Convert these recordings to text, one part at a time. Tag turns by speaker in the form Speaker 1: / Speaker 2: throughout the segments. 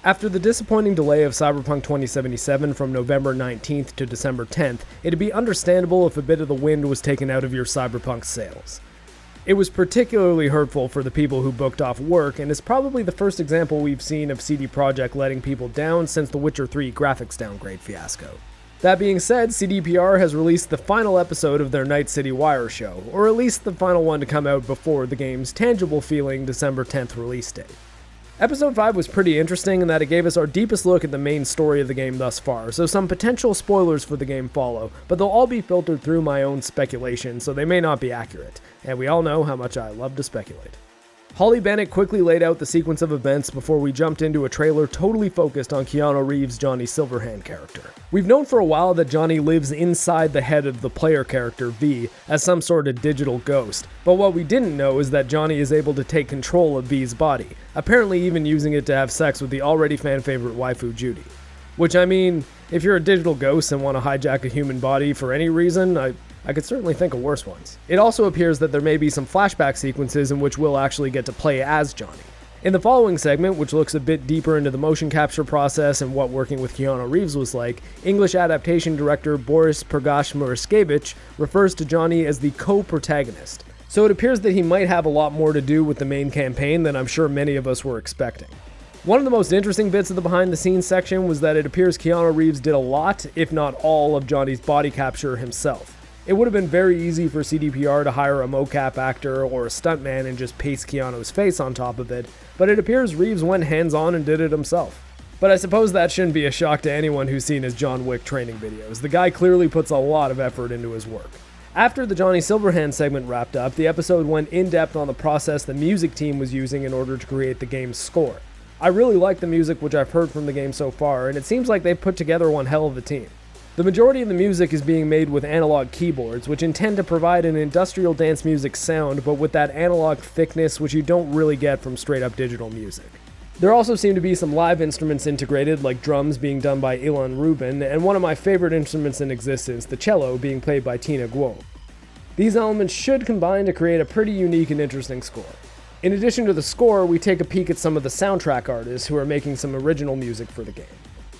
Speaker 1: After the disappointing delay of Cyberpunk 2077 from November 19th to December 10th, it'd be understandable if a bit of the wind was taken out of your Cyberpunk sails. It was particularly hurtful for the people who booked off work, and is probably the first example we've seen of CD Projekt letting people down since the Witcher 3 graphics downgrade fiasco. That being said, CDPR has released the final episode of their Night City Wire show, or at least the final one to come out before the game's tangible feeling December 10th release date. Episode 5 was pretty interesting in that it gave us our deepest look at the main story of the game thus far, so some potential spoilers for the game follow, but they'll all be filtered through my own speculation, so they may not be accurate, and we all know how much I love to speculate. Holly Bennett quickly laid out the sequence of events before we jumped into a trailer totally focused on Keanu Reeves' Johnny Silverhand character. We've known for a while that Johnny lives inside the head of the player character V as some sort of digital ghost, but what we didn't know is that Johnny is able to take control of V's body, apparently even using it to have sex with the already fan-favorite waifu Judy. Which, I mean, if you're a digital ghost and want to hijack a human body for any reason, I could certainly think of worse ones. It also appears that there may be some flashback sequences in which we'll actually get to play as Johnny. In the following segment, which looks a bit deeper into the motion capture process and what working with Keanu Reeves was like, English adaptation director Boris Pergash-Muraskevich refers to Johnny as the co-protagonist. So it appears that he might have a lot more to do with the main campaign than I'm sure many of us were expecting. One of the most interesting bits of the behind-the-scenes section was that it appears Keanu Reeves did a lot, if not all, of Johnny's body capture himself. It would have been very easy for CDPR to hire a mocap actor or a stuntman and just paste Keanu's face on top of it, but it appears Reeves went hands-on and did it himself. But I suppose that shouldn't be a shock to anyone who's seen his John Wick training videos. The guy clearly puts a lot of effort into his work. After the Johnny Silverhand segment wrapped up, the episode went in-depth on the process the music team was using in order to create the game's score. I really like the music which I've heard from the game so far, and it seems like they've put together one hell of a team. The majority of the music is being made with analog keyboards, which intend to provide an industrial dance music sound, but with that analog thickness which you don't really get from straight-up digital music. There also seem to be some live instruments integrated, like drums being done by Ilan Rubin, and one of my favorite instruments in existence, the cello, being played by Tina Guo. These elements should combine to create a pretty unique and interesting score. In addition to the score, we take a peek at some of the soundtrack artists who are making some original music for the game.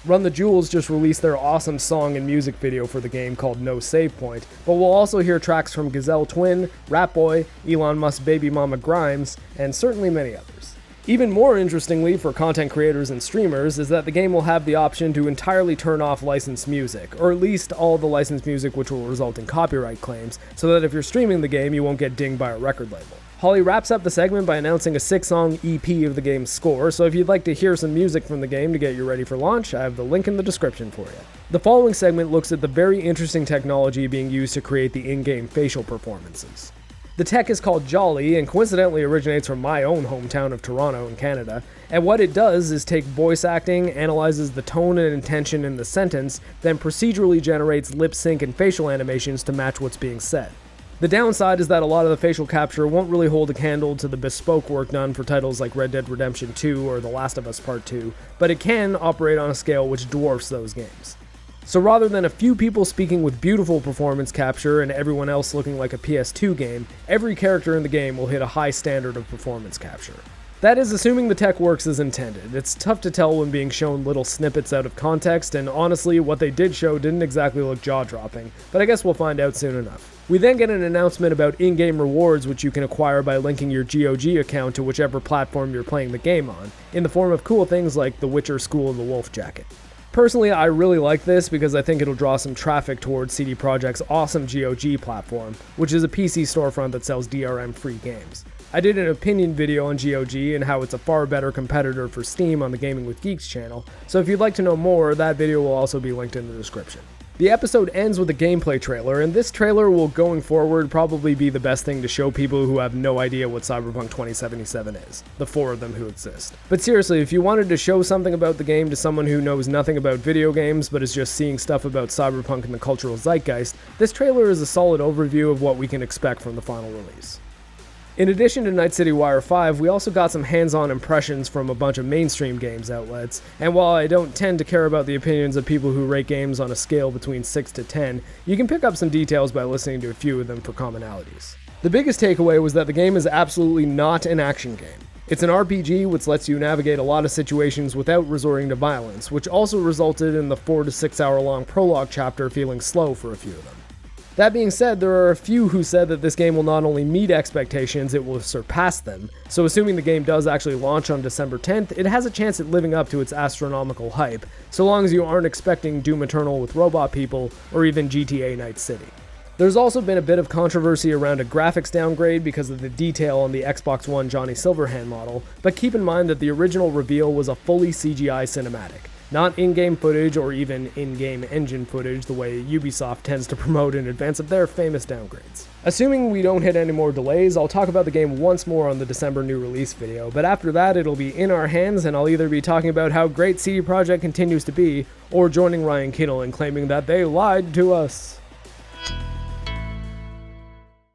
Speaker 1: Run the Jewels just released their awesome song and music video for the game called No Save Point, but we'll also hear tracks from Gazelle Twin, Rat Boy, Elon Musk's baby mama Grimes, and certainly many others. Even more interestingly for content creators and streamers is that the game will have the option to entirely turn off licensed music, or at least all the licensed music which will result in copyright claims, so that if you're streaming the game you won't get dinged by a record label. Holly wraps up the segment by announcing a 6-song EP of the game's score, so if you'd like to hear some music from the game to get you ready for launch, I have the link in the description for you. The following segment looks at the very interesting technology being used to create the in-game facial performances. The tech is called Jolly, and coincidentally originates from my own hometown of Toronto in Canada, and what it does is take voice acting, analyzes the tone and intention in the sentence, then procedurally generates lip sync and facial animations to match what's being said. The downside is that a lot of the facial capture won't really hold a candle to the bespoke work done for titles like Red Dead Redemption 2 or The Last of Us Part 2, but it can operate on a scale which dwarfs those games. So rather than a few people speaking with beautiful performance capture and everyone else looking like a PS2 game, every character in the game will hit a high standard of performance capture. That is assuming the tech works as intended. It's tough to tell when being shown little snippets out of context, and honestly, what they did show didn't exactly look jaw-dropping, but I guess we'll find out soon enough. We then get an announcement about in-game rewards which you can acquire by linking your GOG account to whichever platform you're playing the game on, in the form of cool things like the Witcher School of the Wolf jacket. Personally, I really like this because I think it'll draw some traffic towards CD Projekt's awesome GOG platform, which is a PC storefront that sells DRM-free games. I did an opinion video on GOG and how it's a far better competitor for Steam on the Gaming with Geeks channel, so if you'd like to know more, that video will also be linked in the description. The episode ends with a gameplay trailer, and this trailer will, going forward, probably be the best thing to show people who have no idea what Cyberpunk 2077 is, the 4 of them who exist. But seriously, if you wanted to show something about the game to someone who knows nothing about video games but is just seeing stuff about Cyberpunk and the cultural zeitgeist, this trailer is a solid overview of what we can expect from the final release. In addition to Night City Wire 5, we also got some hands-on impressions from a bunch of mainstream games outlets, and while I don't tend to care about the opinions of people who rate games on a scale between 6 to 10, you can pick up some details by listening to a few of them for commonalities. The biggest takeaway was that the game is absolutely not an action game. It's an RPG which lets you navigate a lot of situations without resorting to violence, which also resulted in the 4 to 6 hour long prologue chapter feeling slow for a few of them. That being said, there are a few who said that this game will not only meet expectations, it will surpass them, so assuming the game does actually launch on December 10th, it has a chance at living up to its astronomical hype, so long as you aren't expecting Doom Eternal with robot people, or even GTA Night City. There's also been a bit of controversy around a graphics downgrade because of the detail on the Xbox One Johnny Silverhand model, but keep in mind that the original reveal was a fully CGI cinematic. Not in-game footage or even in-game engine footage the way Ubisoft tends to promote in advance of their famous downgrades. Assuming we don't hit any more delays, I'll talk about the game once more on the December new release video, but after that it'll be in our hands and I'll either be talking about how great CD Projekt continues to be, or joining Ryan Kittle and claiming that they lied to us.